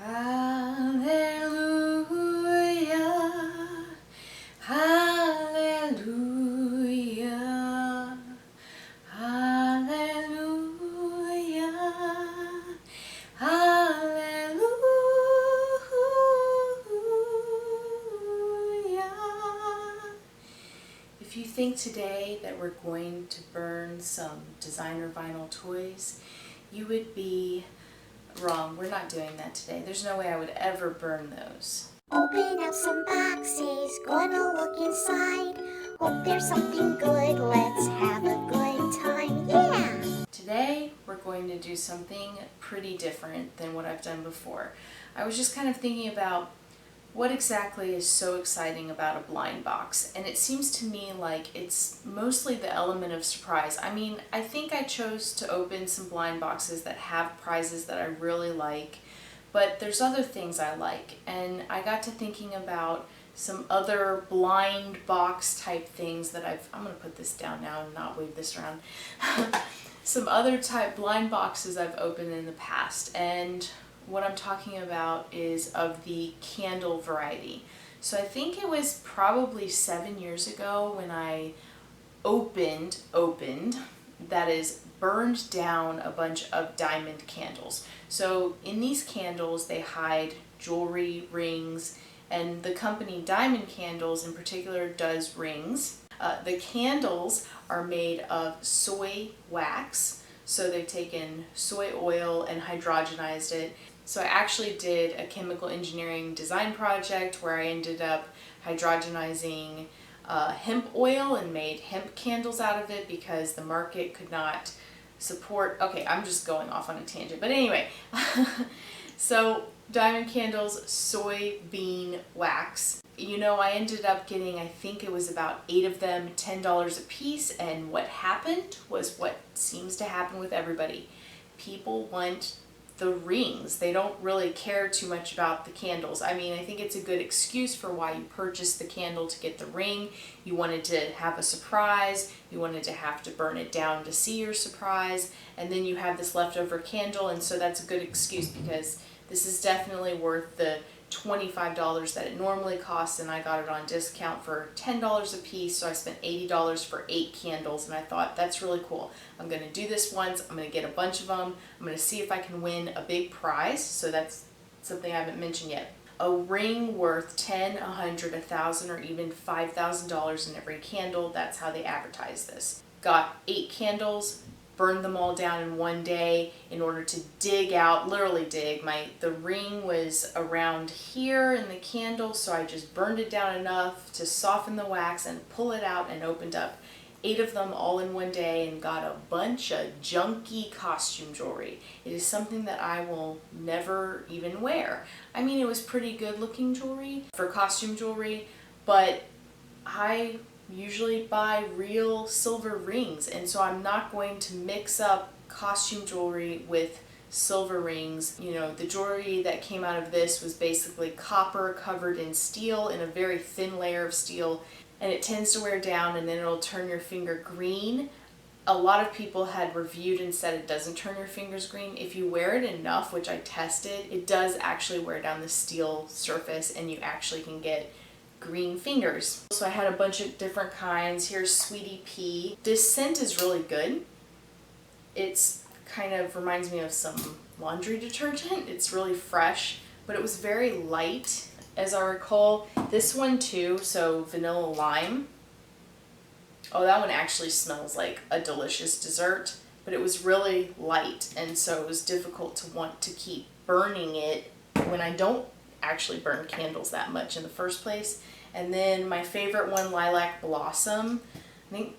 Hallelujah, hallelujah, hallelujah, hallelujah. If you think today that we're going to burn some designer vinyl toys, you would be wrong. We're not doing that today. There's no way I would ever burn those. Open up some boxes, gonna look inside. Hope there's something good, let's have a good time, yeah! Today we're going to do something pretty different than what I've done before. I was just kind of thinking about what exactly is so exciting about a blind box, and it seems to me like it's mostly the element of surprise. I mean, I think I chose to open some blind boxes that have prizes that I really like, but there's other things I like, and I got to thinking about some other blind box type things that I'm going to put this down now and not wave this around. Some other type blind boxes I've opened in the past, and what I'm talking about is of the candle variety. So I think it was probably 7 years ago when I opened, that is, burned down a bunch of diamond candles. So in these candles they hide jewelry, rings, and the company Diamond Candles in particular does rings. The candles are made of soy wax, so they've taken soy oil and hydrogenized it. So I actually did a chemical engineering design project where I ended up hydrogenizing hemp oil and made hemp candles out of it because the market could not support. Okay, I'm just going off on a tangent, but anyway. So Diamond Candles soybean wax. You know, I ended up getting, I think it was about 8 of them, $10 a piece, and what happened was what seems to happen with everybody. People want the rings. They don't really care too much about the candles. I mean, I think it's a good excuse for why you purchased the candle to get the ring. You wanted to have a surprise. You wanted to have to burn it down to see your surprise. And then you have this leftover candle, and so that's a good excuse because this is definitely worth the $25 that it normally costs, and I got it on discount for $10 a piece, so I spent $80 for 8 candles, and I thought that's really cool. I'm going to do this once, I'm going to get a bunch of them, I'm going to see if I can win a big prize, so that's something I haven't mentioned yet. A ring worth $10, $100, $1,000, or even $5,000 in every candle, that's how they advertise this. Got 8 candles, burned them all down in one day in order to dig out, literally dig. The ring was around here in the candle, so I just burned it down enough to soften the wax and pull it out and opened up 8 of them all in one day and got a bunch of junky costume jewelry. It is something that I will never even wear. I mean, it was pretty good looking jewelry for costume jewelry, but I usually buy real silver rings, and so I'm not going to mix up costume jewelry with silver rings. You know, the jewelry that came out of this was basically copper covered in steel, in a very thin layer of steel, and it tends to wear down and then it'll turn your finger green. A lot of people had reviewed and said it doesn't turn your fingers green. If you wear it enough, which I tested, it does actually wear down the steel surface and you actually can get green fingers. So I had a bunch of different kinds. Here's Sweetie Pea. This scent is really good. It's kind of reminds me of some laundry detergent. It's really fresh, but it was very light, as I recall. This one too, so Vanilla Lime. Oh, that one actually smells like a delicious dessert, but it was really light, and so it was difficult to want to keep burning it when I don't actually burn candles that much in the first place. And then my favorite one, Lilac Blossom. I think,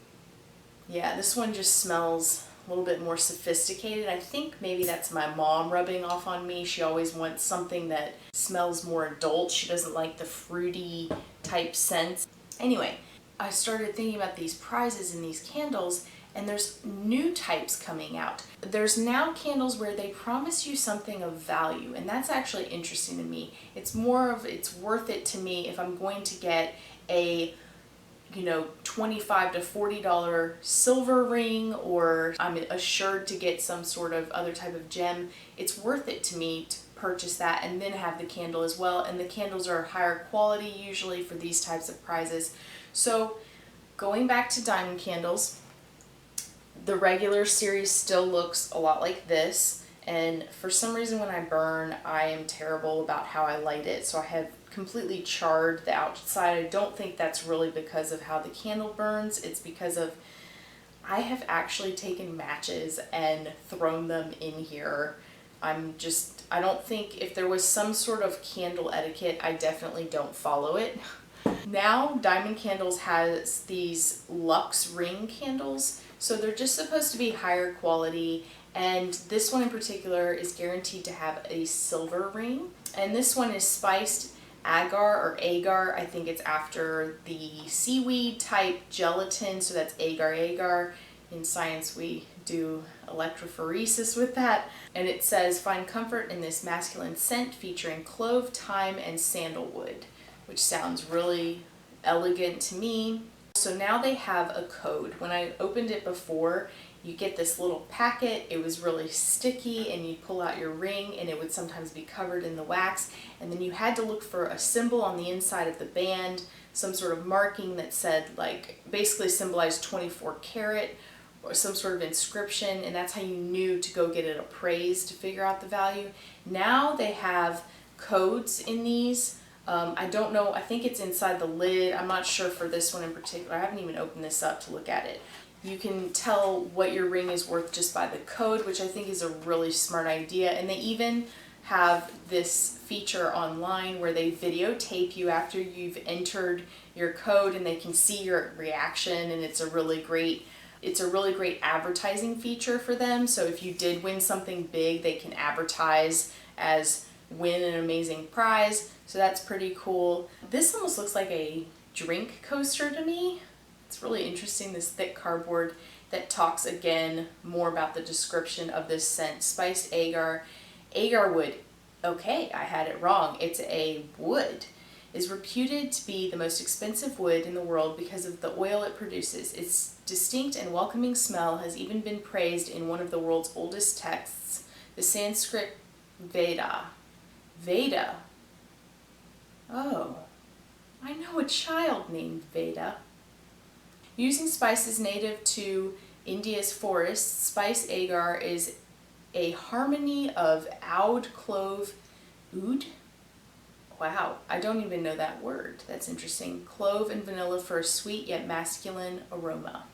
yeah, this one just smells a little bit more sophisticated. I think maybe that's my mom rubbing off on me. She always wants something that smells more adult. She doesn't like the fruity type scents. Anyway, I started thinking about these prizes in these candles, and there's new types coming out. There's now candles where they promise you something of value, and that's actually interesting to me. It's worth it to me if I'm going to get a, $25 to $40 silver ring, or I'm assured to get some sort of other type of gem. It's worth it to me purchase that and then have the candle as well, and the candles are higher quality usually for these types of prizes. So going back to diamond candles, the regular series still looks a lot like this, and for some reason when I burn, I am terrible about how I light it, so I have completely charred the outside. I don't think that's really because of how the candle burns, it's because of I have actually taken matches and thrown them in here. I don't think, if there was some sort of candle etiquette, I definitely don't follow it. Now Diamond Candles has these luxe ring candles, so they're just supposed to be higher quality, and this one in particular is guaranteed to have a silver ring. And this one is spiced agar or agar. I think it's after the seaweed type gelatin, so that's agar. In science we do electrophoresis with that. And it says, find comfort in this masculine scent featuring clove, thyme, and sandalwood, which sounds really elegant to me. So now they have a code. When I opened it before, you get this little packet. It was really sticky, and you pull out your ring and it would sometimes be covered in the wax, and then you had to look for a symbol on the inside of the band, some sort of marking that said, like, basically symbolized 24 karat or some sort of inscription, and that's how you knew to go get it appraised to figure out the value. Now they have codes in these. I don't know, I think it's inside the lid. I'm not sure for this one in particular. I haven't even opened this up to look at it. You can tell what your ring is worth just by the code, which I think is a really smart idea. And they even have this feature online where they videotape you after you've entered your code, and they can see your reaction, and it's a really great advertising feature for them. So if you did win something big, they can advertise as win an amazing prize. So that's pretty cool. This almost looks like a drink coaster to me. It's really interesting, this thick cardboard that talks again more about the description of this scent. Spiced agar. Agar wood. Okay, I had it wrong. It's a wood. Is reputed to be the most expensive wood in the world because of the oil it produces. Its distinct and welcoming smell has even been praised in one of the world's oldest texts, the Sanskrit Veda. Veda. Oh, I know a child named Veda. Using spices native to India's forests, spice agar is a harmony of oud, clove, oud? Wow, I don't even know that word. That's interesting. Clove and vanilla for a sweet yet masculine aroma.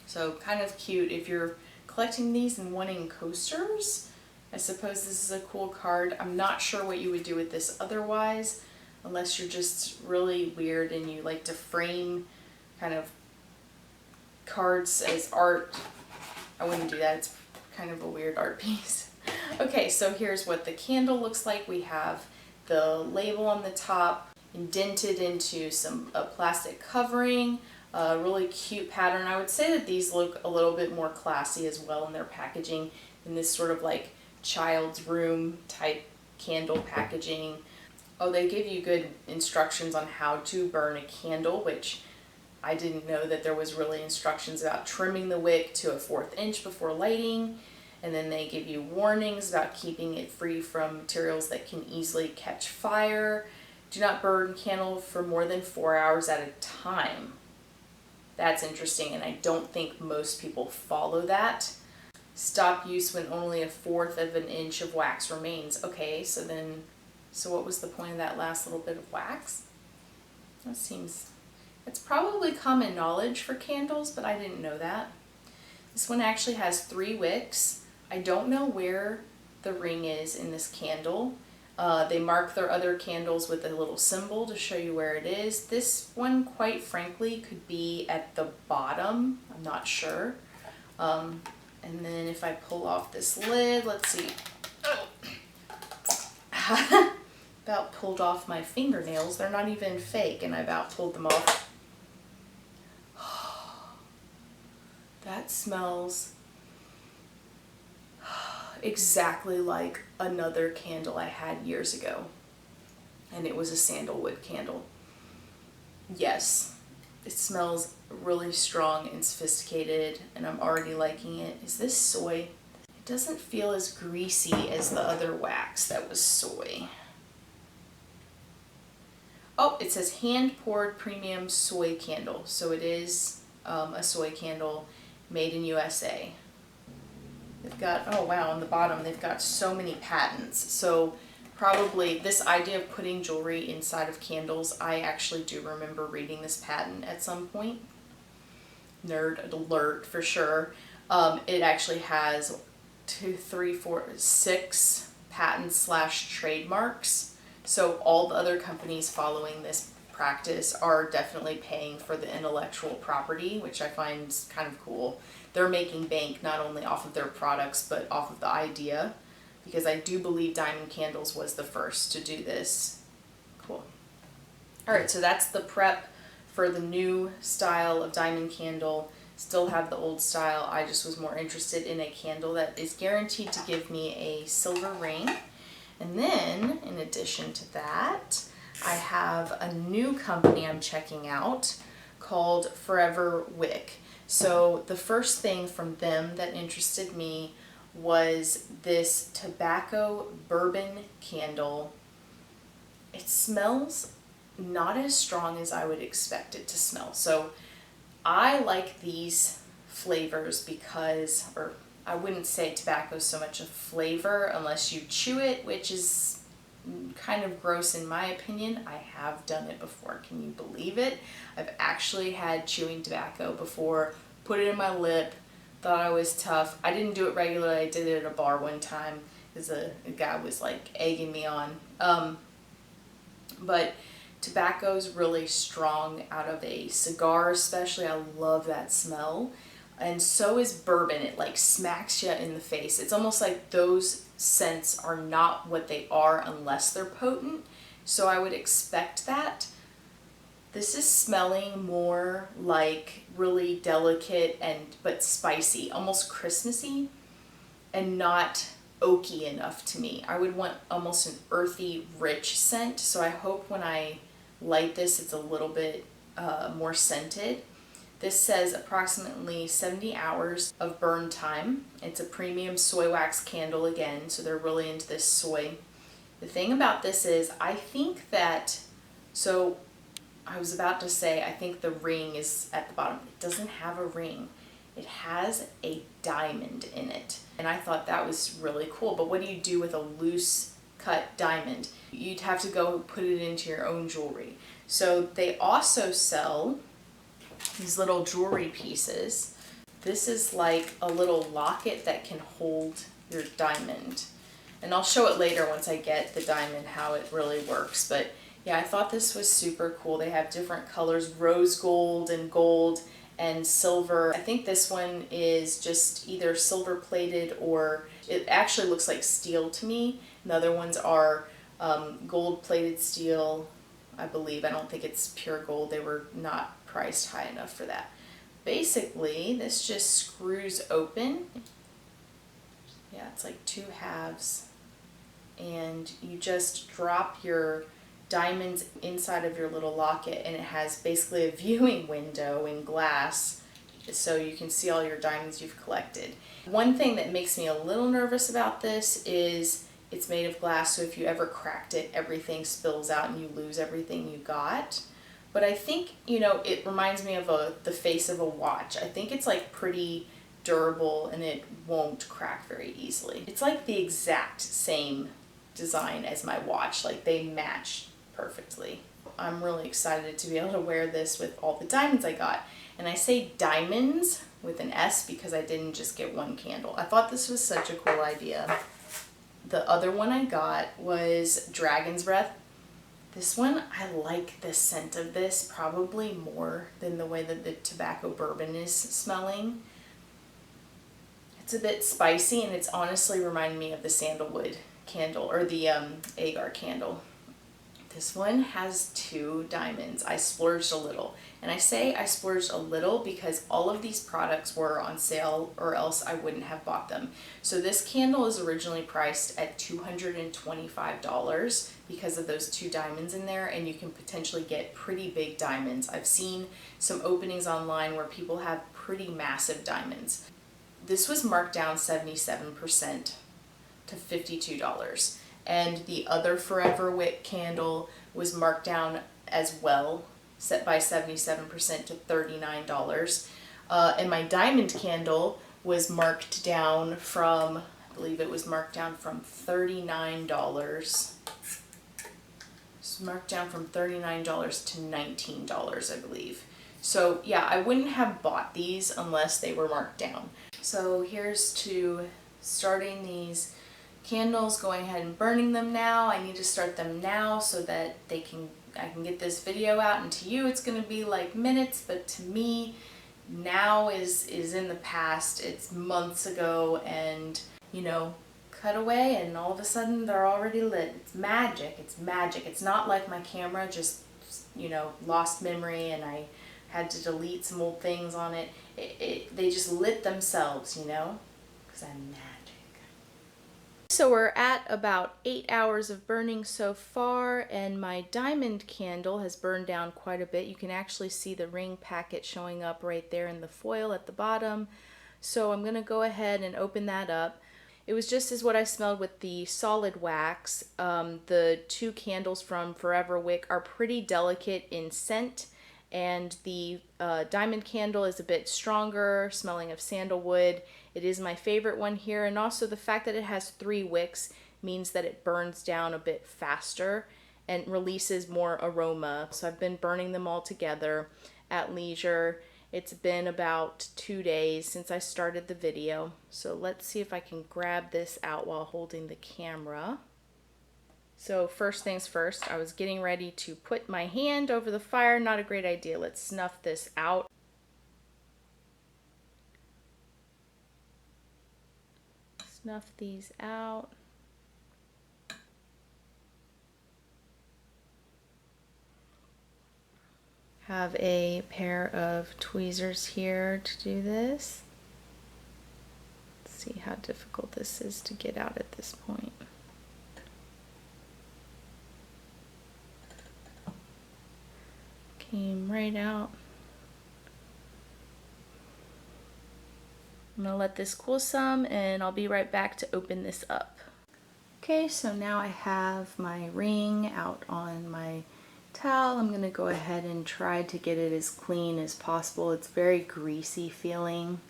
So kind of cute if you're collecting these and wanting coasters. I suppose this is a cool card. I'm not sure what you would do with this otherwise, unless you're just really weird and you like to frame kind of cards as art. I wouldn't do that. It's kind of a weird art piece. Okay, so here's what the candle looks like. We have the label on the top indented into a plastic covering, a really cute pattern. I would say that these look a little bit more classy as well in their packaging than this sort of like child's room type candle packaging. Oh, they give you good instructions on how to burn a candle, which I didn't know that there was really instructions about trimming the wick to a 1/4 inch before lighting. And then they give you warnings about keeping it free from materials that can easily catch fire. Do not burn candle for more than 4 hours at a time. That's interesting, and I don't think most people follow that. Stop use when only a 1/4 of an inch of wax remains. Okay, so what was the point of that last little bit of wax? It's probably common knowledge for candles, but I didn't know that. This one actually has 3 wicks. I don't know where the ring is in this candle. They mark their other candles with a little symbol to show you where it is. This one, quite frankly, could be at the bottom. I'm not sure. And then if I pull off this lid, let's see. About pulled off my fingernails. They're not even fake, and I about pulled them off. That smells exactly like another candle I had years ago, and it was a sandalwood candle. Yes, it smells really strong and sophisticated, and I'm already liking it. Is this soy? doesn't feel as greasy as the other wax that was soy. Oh, it says hand-poured premium soy candle. So it is a soy candle made in USA. They've got, oh wow, on the bottom they've got so many patents. So probably this idea of putting jewelry inside of candles, I actually do remember reading this patent at some point. Nerd alert for sure. It actually has 2, 3, 4, 6 patents / trademarks. So all the other companies following this practice are definitely paying for the intellectual property, which I find kind of cool. They're making bank not only off of their products, but off of the idea, because I do believe Diamond Candles was the first to do this. Cool. All right, so that's the prep for the new style of diamond candle. Still have the old style. I just was more interested in a candle that is guaranteed to give me a silver ring. And then, in addition to that, I have a new company I'm checking out called Forever Wick. So the first thing from them that interested me was this tobacco bourbon candle. It smells not as strong as I would expect it to smell. So I like these flavors because, or I wouldn't say tobacco is so much a flavor unless you chew it, which is kind of gross in my opinion. I have done it before. Can you believe it? I've actually had chewing tobacco before, put it in my lip, thought I was tough. I didn't do it regularly. I did it at a bar one time because a guy was like egging me on. But tobacco's really strong out of a cigar especially. I love that smell. And so is bourbon. It like smacks you in the face. It's almost like those scents are not what they are unless they're potent. So I would expect that. This is smelling more like really delicate but spicy, almost Christmassy, and not oaky enough to me. I would want almost an earthy, rich scent. So I hope when I light this, it's a little bit more scented. This says approximately 70 hours of burn time. It's a premium soy wax candle again, so they're really into this soy. The thing about this is, I think that, so I was about to say, I think the ring is at the bottom. It doesn't have a ring. It has a diamond in it. And I thought that was really cool. But what do you do with a loose cut diamond? You'd have to go put it into your own jewelry. So they also sell these little jewelry pieces. This is like a little locket that can hold your diamond. And I'll show it later once I get the diamond how it really works. But yeah, I thought this was super cool. They have different colors, rose gold and silver. I think this one is just either silver plated or it actually looks like steel to me. And the other ones are gold plated steel, I believe. I don't think it's pure gold. They were not priced high enough for that. Basically, this just screws open. Yeah, it's like 2 halves. And you just drop your diamonds inside of your little locket, and it has basically a viewing window in glass so you can see all your diamonds you've collected. One thing that makes me a little nervous about this is it's made of glass, so if you ever cracked it, everything spills out and you lose everything you got. But I think, you know, it reminds me of the face of a watch. I think it's like pretty durable and it won't crack very easily. It's like the exact same design as my watch. Like they match perfectly. I'm really excited to be able to wear this with all the diamonds I got. And I say diamonds with an S because I didn't just get one candle. I thought this was such a cool idea. The other one I got was Dragon's Breath. This one, I like the scent of this probably more than the way that the tobacco bourbon is smelling. It's a bit spicy and it's honestly reminding me of the sandalwood candle or the agar candle. This one has 2 diamonds. I splurged a little. And I say I splurged a little because all of these products were on sale or else I wouldn't have bought them. So this candle is originally priced at $225 because of those 2 diamonds in there, and you can potentially get pretty big diamonds. I've seen some openings online where people have pretty massive diamonds. this was marked down 77% to $52. And the other Forever Wick candle was marked down as well, set by 77% to $39. And my diamond candle was marked down from, I believe it was marked down from $39. It's marked down from $39 to $19, I believe. So yeah, I wouldn't have bought these unless they were marked down. So here's to starting these candles, going ahead and burning them now. I need to start them now so that I can get this video out, and to you it's going to be like minutes, but to me now is in the past. It's months ago, and you know, cut away and all of a sudden they're already lit. It's magic. It's magic. It's not like my camera just, you know, lost memory and I had to delete some old things on it. They just lit themselves, you know, because I'm magic. So we're at about 8 hours of burning so far, and my diamond candle has burned down quite a bit. You can actually see the ring packet showing up right there in the foil at the bottom. So I'm going to go ahead and open that up. It was just as what I smelled with the solid wax. The two candles from Forever Wick are pretty delicate in scent, and the diamond candle is a bit stronger, smelling of sandalwood. It is my favorite one here, and also the fact that it has 3 wicks means that it burns down a bit faster and releases more aroma. So I've been burning them all together at leisure. It's been about 2 days since I started the video. So let's see if I can grab this out while holding the camera. So first things first, I was getting ready to put my hand over the fire. Not a great idea. Let's snuff this out. Snuff these out. Have a pair of tweezers here to do this. Let's see how difficult this is to get out at this point. Came right out. I'm gonna let this cool some and I'll be right back to open this up. Okay, so now I have my ring out on my towel. I'm gonna go ahead and try to get it as clean as possible. It's very greasy feeling.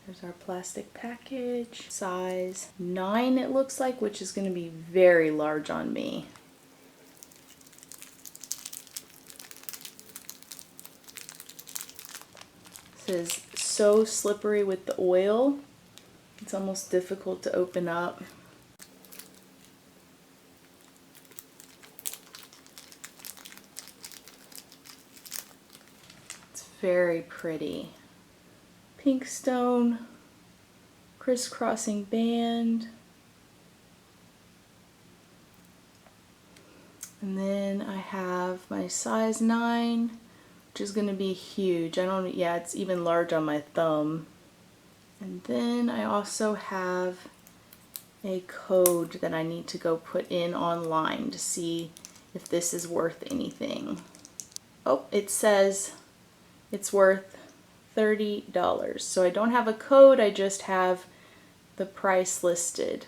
There's our plastic package. Size 9 it looks like, which is going to be very large on me. This is so slippery with the oil. It's almost difficult to open up. It's very pretty. Pink stone, crisscrossing band, and then I have my size 9, which is going to be huge. Yeah, it's even large on my thumb. And then I also have a code that I need to go put in online to see if this is worth anything. Oh, it says it's worth $30. So I don't have a code, I just have the price listed.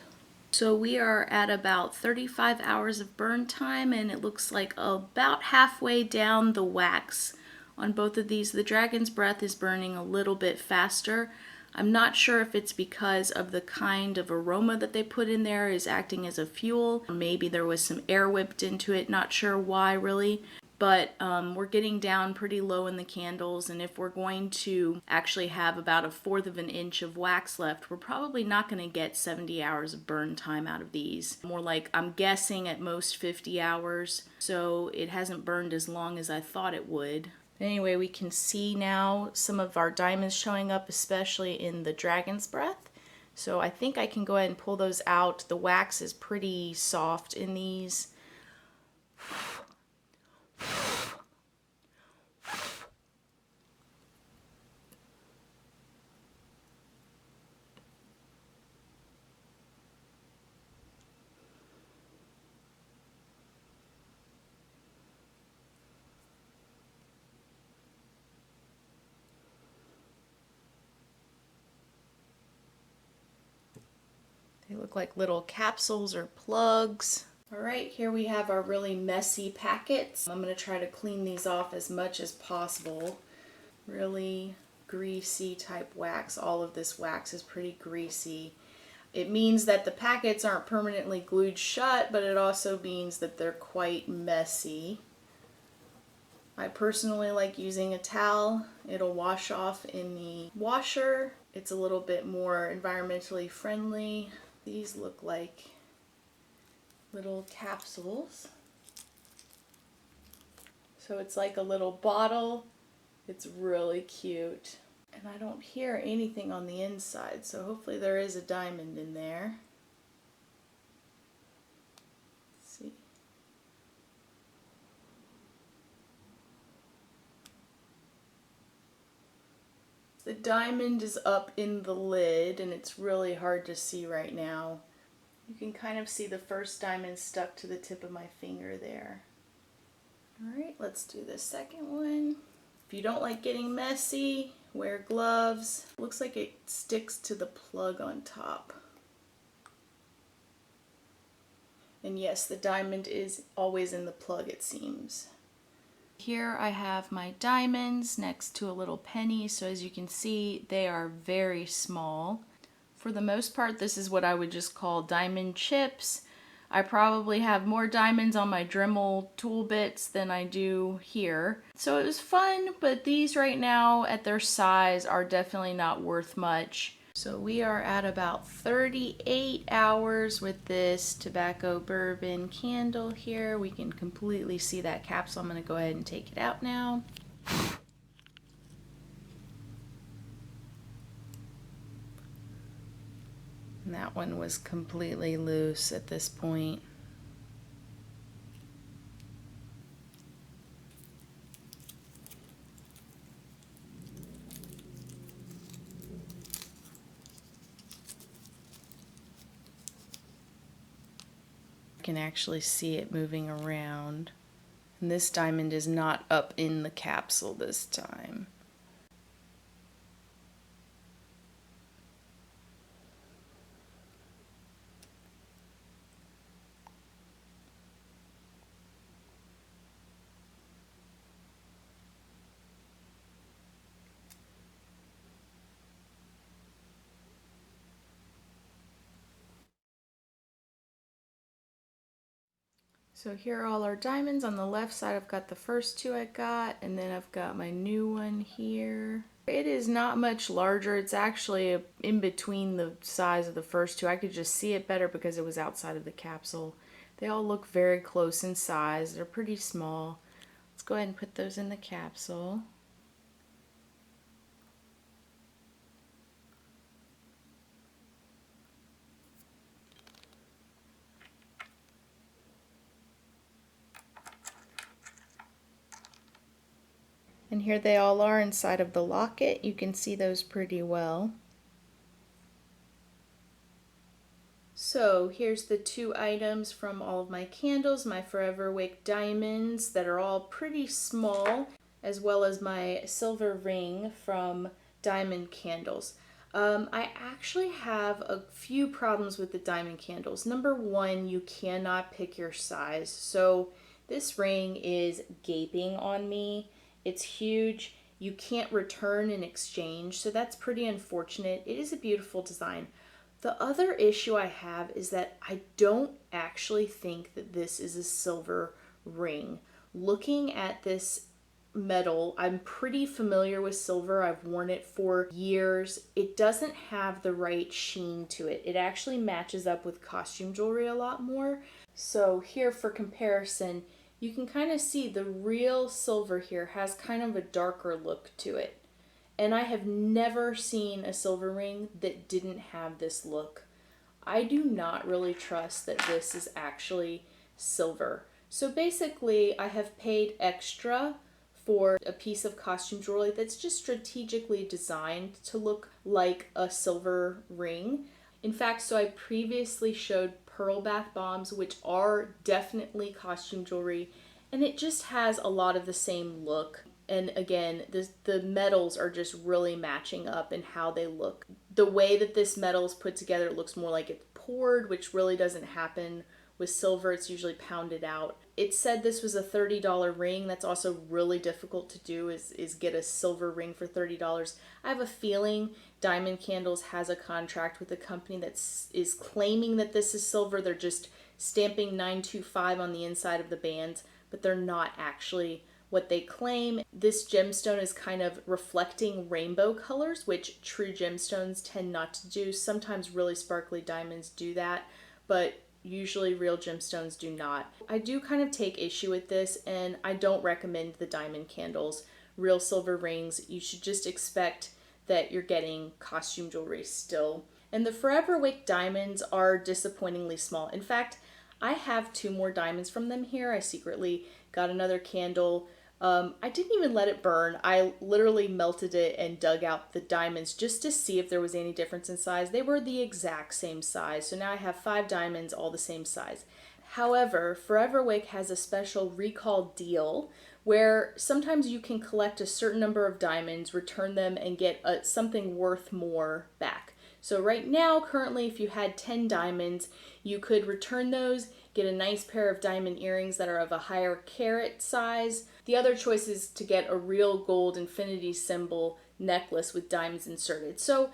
So we are at about 35 hours of burn time, and it looks like about halfway down the wax on both of these. The Dragon's Breath is burning a little bit faster. I'm not sure if it's because of the kind of aroma that they put in there is acting as a fuel. Maybe there was some air whipped into it, not sure why really. But we're getting down pretty low in the candles, and if we're going to actually have about 1/4 of an inch of wax left, we're probably not going to get 70 hours of burn time out of these. More like, I'm guessing, at most 50 hours, so it hasn't burned as long as I thought it would. Anyway, we can see now some of our diamonds showing up, especially in the Dragon's Breath. So I think I can go ahead and pull those out. The wax is pretty soft in these. They look like little capsules or plugs. All right, here we have our really messy packets. I'm going to try to clean these off as much as possible. Really greasy type wax. All of this wax is pretty greasy. It means that the packets aren't permanently glued shut, but it also means that they're quite messy. I personally like using a towel. It'll wash off in the washer. It's a little bit more environmentally friendly. These look like little capsules. So it's like a little bottle. It's really cute. And I don't hear anything on the inside, so hopefully there is a diamond in there. Let's see. The diamond is up in the lid and it's really hard to see right now. You can kind of see the first diamond stuck to the tip of my finger there. Alright, let's do the second one. If you don't like getting messy, wear gloves. Looks like it sticks to the plug on top. And yes, the diamond is always in the plug, it seems. Here I have my diamonds next to a little penny, so as you can see, they are very small. For the most part, this is what I would just call diamond chips. I probably have more diamonds on my Dremel tool bits than I do here. So it was fun, but these right now at their size are definitely not worth much. So we are at about 38 hours with this tobacco bourbon candle here. We can completely see that capsule. I'm going to go ahead and take it out now. And that one was completely loose at this point. You can actually see it moving around. And this diamond is not up in the capsule this time. So here are all our diamonds. On the left side I've got the first two I got, and then I've got my new one here. It is not much larger. It's actually in between the size of the first two. I could just see it better because it was outside of the capsule. They all look very close in size. They're pretty small. Let's go ahead and put those in the capsule. And here they all are inside of the locket. You can see those pretty well. So here's the two items from all of my candles, my Forever Wick diamonds that are all pretty small, as well as my silver ring from Diamond Candles. I actually have a few problems with the diamond candles. Number one, you cannot pick your size. So this ring is gaping on me. It's huge. You can't return in exchange, so that's pretty unfortunate. It is a beautiful design. The other issue I have is that I don't actually think that this is a silver ring. Looking at this metal, I'm pretty familiar with silver. I've worn it for years. It doesn't have the right sheen to it. It actually matches up with costume jewelry a lot more. So here for comparison, you can kind of see the real silver here has kind of a darker look to it. And I have never seen a silver ring that didn't have this look. I do not really trust that this is actually silver. So basically, I have paid extra for a piece of costume jewelry that's just strategically designed to look like a silver ring. In fact, so I previously showed pearl bath bombs, which are definitely costume jewelry, and it just has a lot of the same look. And again, the metals are just really matching up in how they look. The way that this metal is put together, it looks more like it's poured, which really doesn't happen with silver. It's usually pounded out. It said this was a $30 ring. That's also really difficult to do, is get a silver ring for $30. I have a feeling Diamond Candles has a contract with a company that is claiming that this is silver. They're just stamping 925 on the inside of the bands, but they're not actually what they claim. This gemstone is kind of reflecting rainbow colors, which true gemstones tend not to do. Sometimes really sparkly diamonds do that, but usually real gemstones do not. I do kind of take issue with this, and I don't recommend the Diamond Candles real silver rings. You should just expect that you're getting costume jewelry still. And the Forever Wick diamonds are disappointingly small. In fact, I have 2 more diamonds from them here. I secretly got another candle. I didn't even let it burn. I literally melted it and dug out the diamonds just to see if there was any difference in size. They were the exact same size. So now I have 5 diamonds, all the same size. However, Forever Wick has a special recall deal where sometimes you can collect a certain number of diamonds, return them, and get something worth more back. So right now, currently, if you had 10 diamonds, you could return those, get a nice pair of diamond earrings that are of a higher carat size. The other choice is to get a real gold infinity symbol necklace with diamonds inserted. So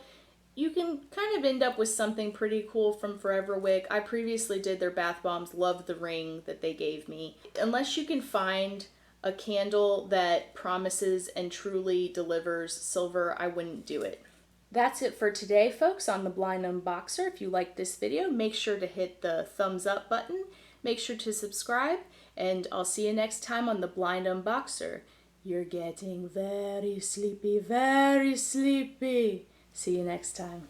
you can kind of end up with something pretty cool from Forever Wick. I previously did their bath bombs, loved the ring that they gave me. Unless you can find a candle that promises and truly delivers silver, I wouldn't do it. That's it for today, folks, on The Blind Unboxer. If you liked this video, make sure to hit the thumbs up button. Make sure to subscribe, and I'll see you next time on The Blind Unboxer. You're getting very sleepy, very sleepy. See you next time.